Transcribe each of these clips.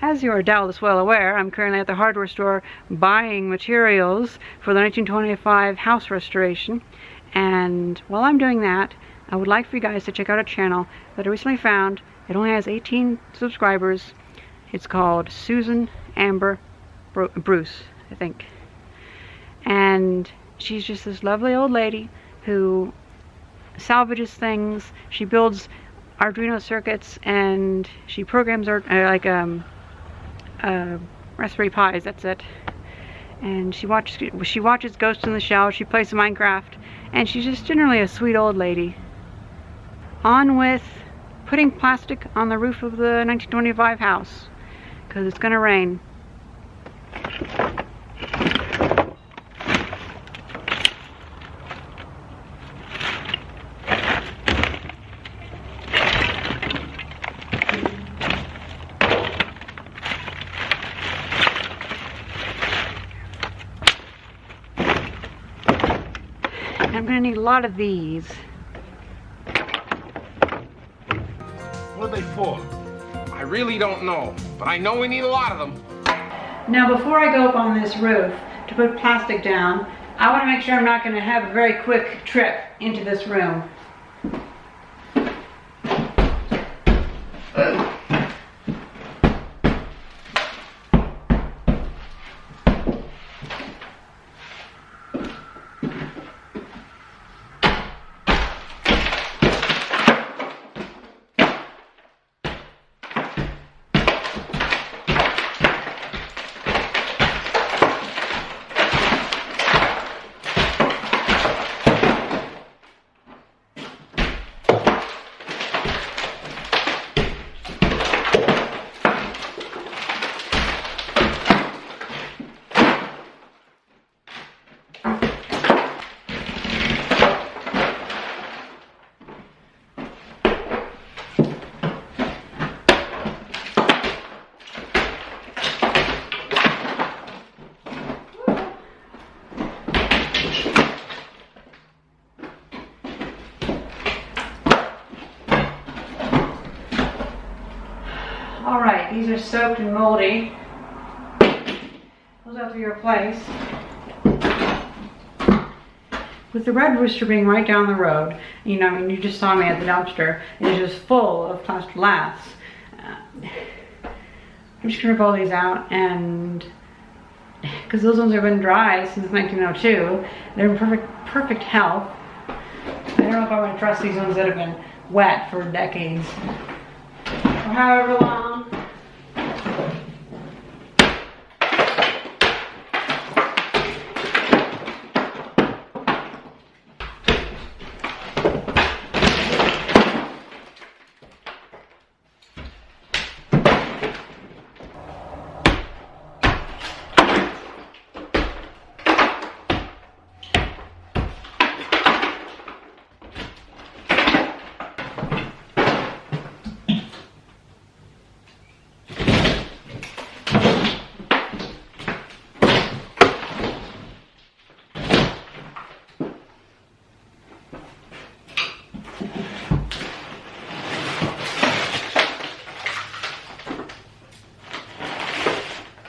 As you are doubtless well aware, I'm currently at the hardware store buying materials for the 1925 house restoration. And while I'm doing that, I would like for you guys to check out a channel that I recently found. It only has 18 subscribers. It's called Susan Amber Bruce, I think. And she's just this lovely old lady who salvages things. She builds Arduino circuits and she programs Raspberry Pis, that's it. And she watches Ghost in the Shell, she plays Minecraft, and she's just generally a sweet old lady. On with putting plastic on the roof of the 1925 house, because it's gonna rain. I'm going to need a lot of these. What are they for? I really don't know, but I know we need a lot of them. Now before I go up on this roof to put plastic down, I want to make sure I'm not going to have a very quick trip into this room. Alright, these are soaked and moldy. Those have to be replaced. With the Red Rooster being right down the road, you know, I mean, you just saw me at the dumpster, it's just full of plastic laths. I'm just gonna rip all these out, and because those ones have been dry since 1902, they're in perfect health. I don't know if I want to trust these ones that have been wet for decades. Or however long.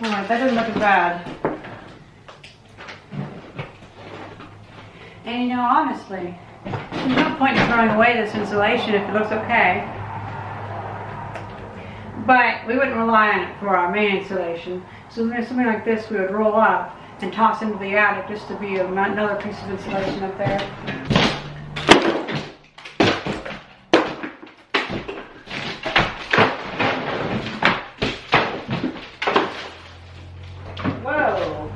Alright, that doesn't look as bad. And you know, honestly, there's no point in throwing away this insulation if it looks okay. But we wouldn't rely on it for our main insulation. So something like this we would roll up and toss into the attic just to be another piece of insulation up there. Whoa!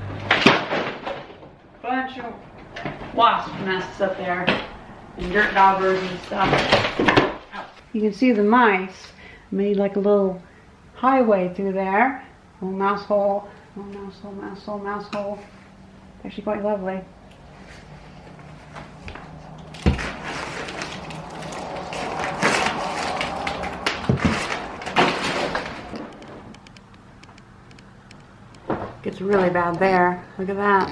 Bunch of wasp nests up there, and dirt daubers and stuff. You can see the mice made like a little highway through there. Little mouse hole, little mouse hole, mouse hole, mouse hole. Actually quite lovely. Gets really bad there. Look at that.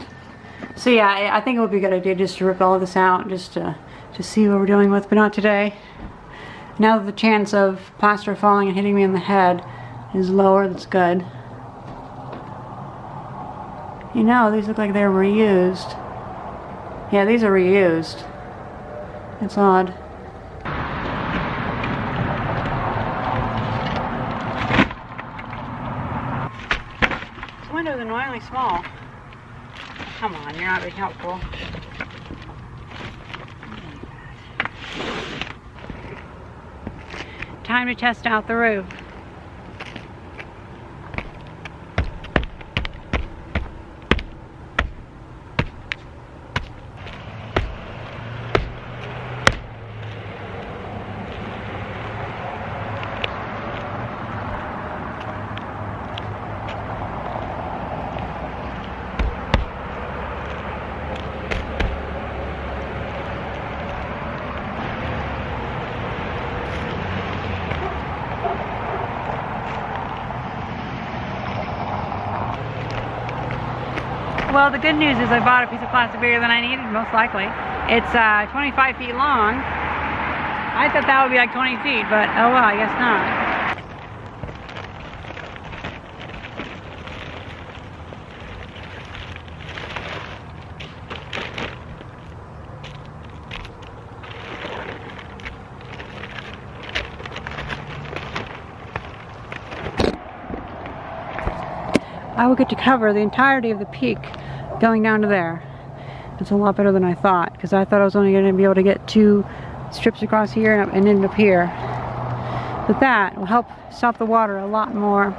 So yeah, I think it would be a good idea just to rip all of this out, just to see what we're dealing with, but not today. Now that the chance of plaster falling and hitting me in the head is lower. That's good. You know, these look like they're reused. Yeah, these are reused. That's odd. This window is annoyingly small. Come on, you're not being helpful. Time to test out the roof. Well, the good news is I bought a piece of plastic bigger than I needed, most likely. It's 25 feet long. I thought that would be like 20 feet, but oh well, I guess not. I will get to cover the entirety of the peak going down to there. It's a lot better than I thought, because I thought I was only going to be able to get 2 strips across here and end up here. But that will help stop the water a lot more.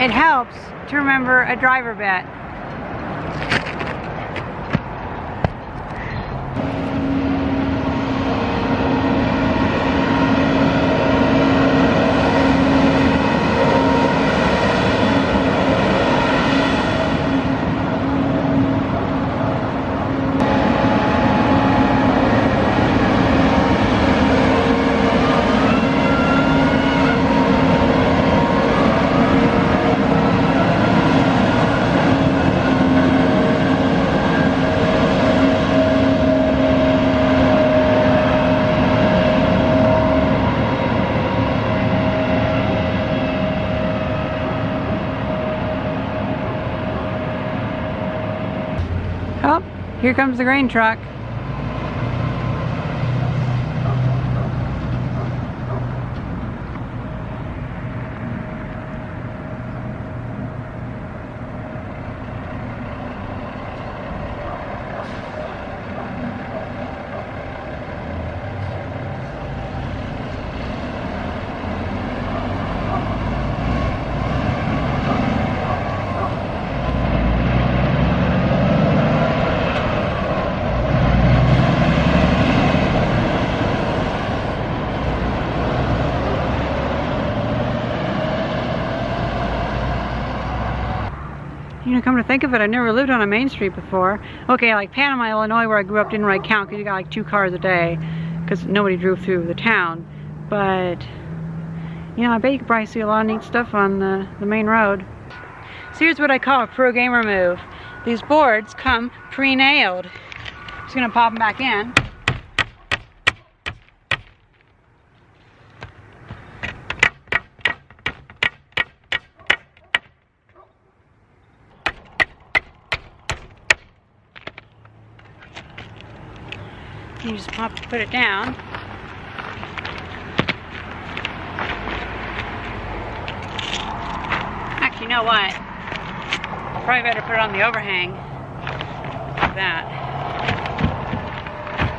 It helps to remember a driver bet. Oh, here comes the grain truck. You know, come to think of it, I never lived on a main street before. Okay, like Panama, Illinois, where I grew up, didn't really count because you got like 2 cars a day because nobody drove through the town. But, you know, I bet you could probably see a lot of neat stuff on the main road. So here's what I call a pro gamer move. These boards come pre-nailed. Just gonna pop them back in. You just put it down. Actually, you know what? I'll probably better put it on the overhang. Like that.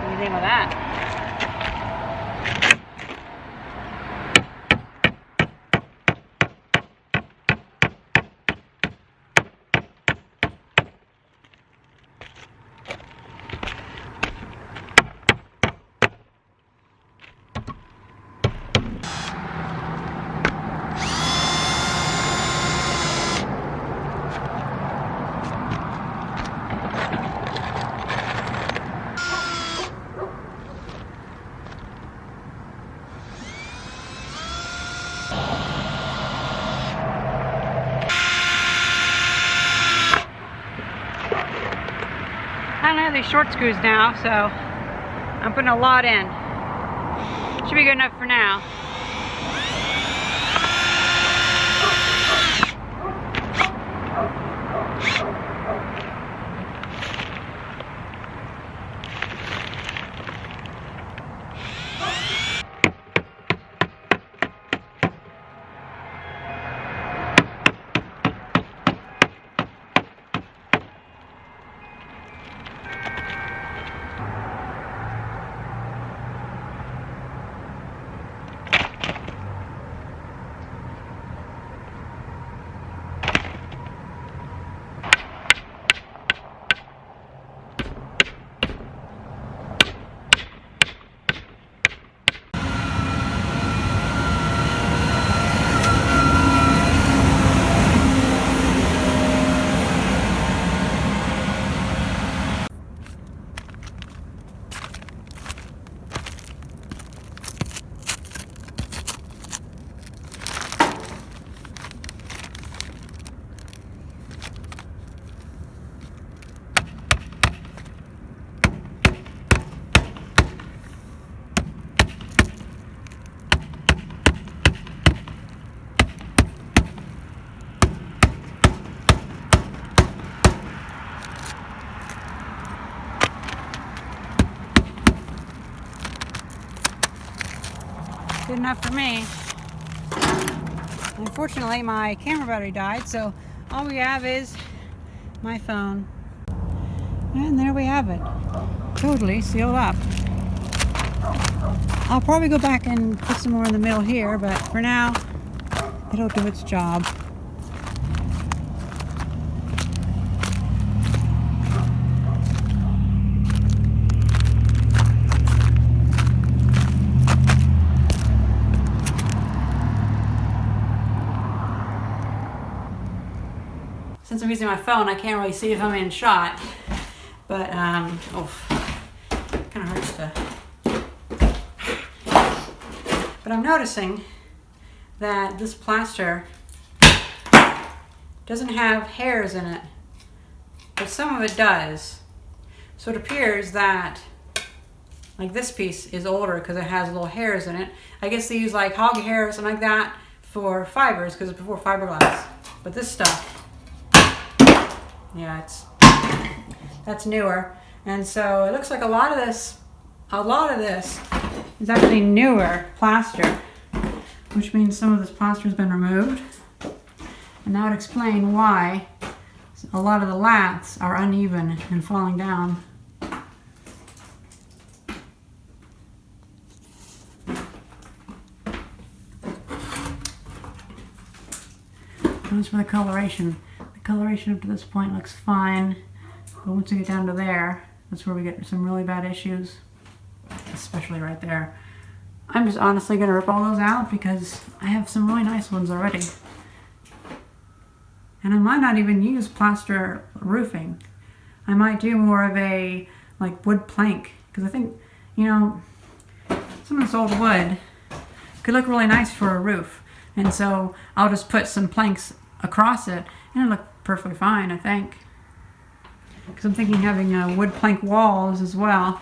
What do you think of that? I don't have these short screws now, so I'm putting a lot in. Should be good enough for now. Good enough for me. Unfortunately, my camera battery died, so all we have is my phone. And there we have it. Totally sealed up. I'll probably go back and put some more in the middle here, but for now, it'll do its job. Since I'm using my phone, I can't really see if I'm in shot, but kind of hurts to. But I'm noticing that this plaster doesn't have hairs in it, but some of it does. So it appears that, like, this piece is older because it has little hairs in it. I guess they use like hog hair or something like that for fibers because it's before fiberglass. But this stuff, yeah, that's newer. And so it looks like a lot of this is actually newer plaster, which means some of this plaster has been removed. And that would explain why a lot of the laths are uneven and falling down. As for the coloration up to this point looks fine, but once we get down to there, that's where we get some really bad issues, especially right there. I'm just honestly going to rip all those out because I have some really nice ones already. And I might not even use plaster roofing. I might do more of a like wood plank, because I think, you know, some of this old wood could look really nice for a roof. And so I'll just put some planks across it and it'll look perfectly fine, I think. Because I'm thinking having wood plank walls as well.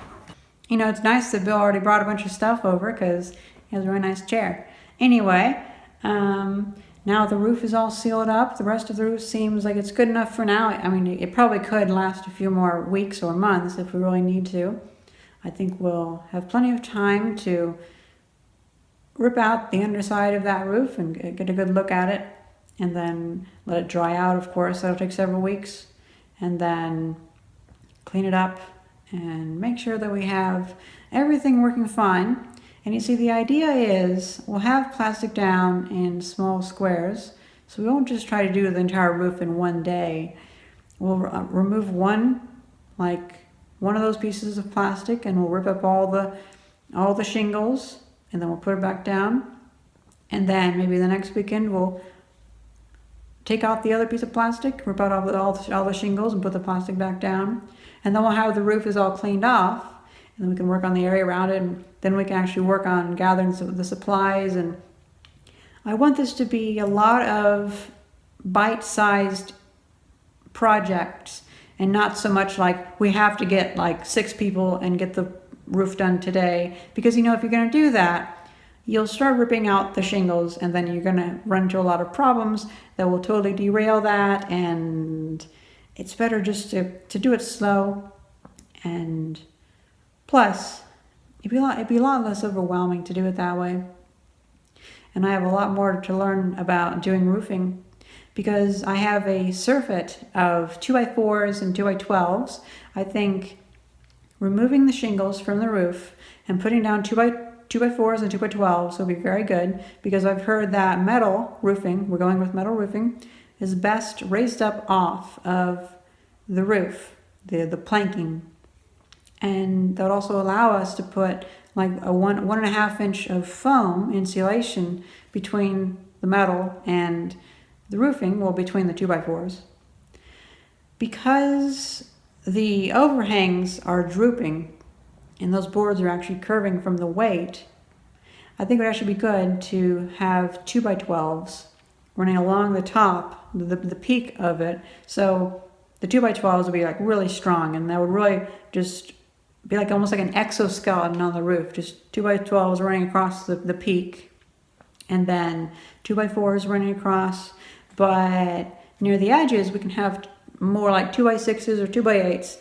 You know, it's nice that Bill already brought a bunch of stuff over because he has a really nice chair. Anyway, now the roof is all sealed up. The rest of the roof seems like it's good enough for now. I mean, it probably could last a few more weeks or months if we really need to. I think we'll have plenty of time to rip out the underside of that roof and get a good look at it, and then let it dry out, of course. That'll take several weeks. And then clean it up and make sure that we have everything working fine. And you see, the idea is we'll have plastic down in small squares, so we won't just try to do the entire roof in one day. We'll remove one of those pieces of plastic, and we'll rip up all the shingles, and then we'll put it back down. And then maybe the next weekend we'll take out the other piece of plastic, rip out all the shingles and put the plastic back down. And then we'll have the roof is all cleaned off, and then we can work on the area around it, and then we can actually work on gathering the supplies. And I want this to be a lot of bite-sized projects, and not so much like we have to get like 6 people and get the roof done today. Because, you know, if you're going to do that, you'll start ripping out the shingles, and then you're going to run into a lot of problems that will totally derail that. And it's better just to do it slow. And plus, it'd be a lot less overwhelming to do it that way. And I have a lot more to learn about doing roofing, because I have a surfeit of 2x4s and 2x12s. I think removing the shingles from the roof and putting down 2x4s and 2x12s will be very good, because I've heard that metal roofing, we're going with metal roofing, is best raised up off of the roof, the planking. And that would also allow us to put like a 1.5 inch of foam insulation between the metal and the roofing, well, between the 2x4s. Because the overhangs are drooping and those boards are actually curving from the weight, I think it would actually be good to have 2x12s running along the top, the peak of it. So the 2x12s would be like really strong, and that would really just be like almost like an exoskeleton on the roof. Just 2x12s running across the peak, and then 2x4s running across. But near the edges, we can have more like 2x6s or 2x8s,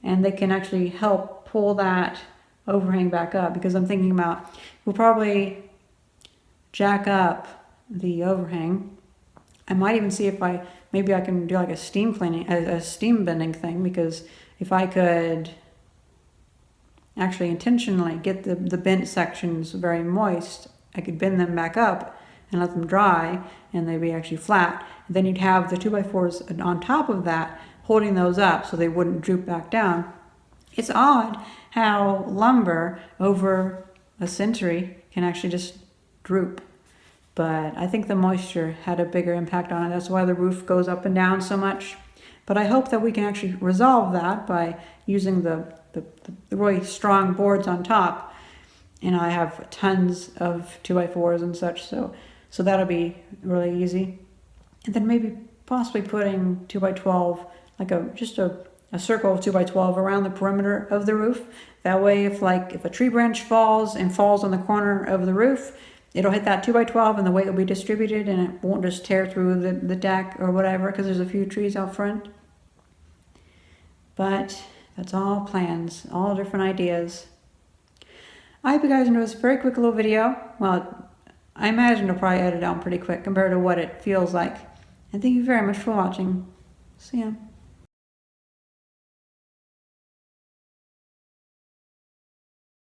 and they can actually help pull that overhang back up. Because I'm thinking about, we'll probably jack up the overhang. I might even see if maybe I can do like a steam bending thing, because if I could actually intentionally get the bent sections very moist, I could bend them back up and let them dry, and they'd be actually flat. And then you'd have the 2x4s on top of that, holding those up so they wouldn't droop back down. It's odd how lumber over a century can actually just droop. But I think the moisture had a bigger impact on it. That's why the roof goes up and down so much. But I hope that we can actually resolve that by using the really strong boards on top. And I have tons of 2x4s and such, so that'll be really easy. And then maybe possibly putting 2x12, like just a circle of 2x12 around the perimeter of the roof. That way, if a tree branch falls on the corner of the roof, it'll hit that 2x12 and the weight will be distributed, and it won't just tear through the deck or whatever, because there's a few trees out front. But that's all plans, all different ideas. I hope you guys enjoyed this very quick little video. Well, I imagine it'll probably edit out pretty quick compared to what it feels like. And thank you very much for watching. See ya.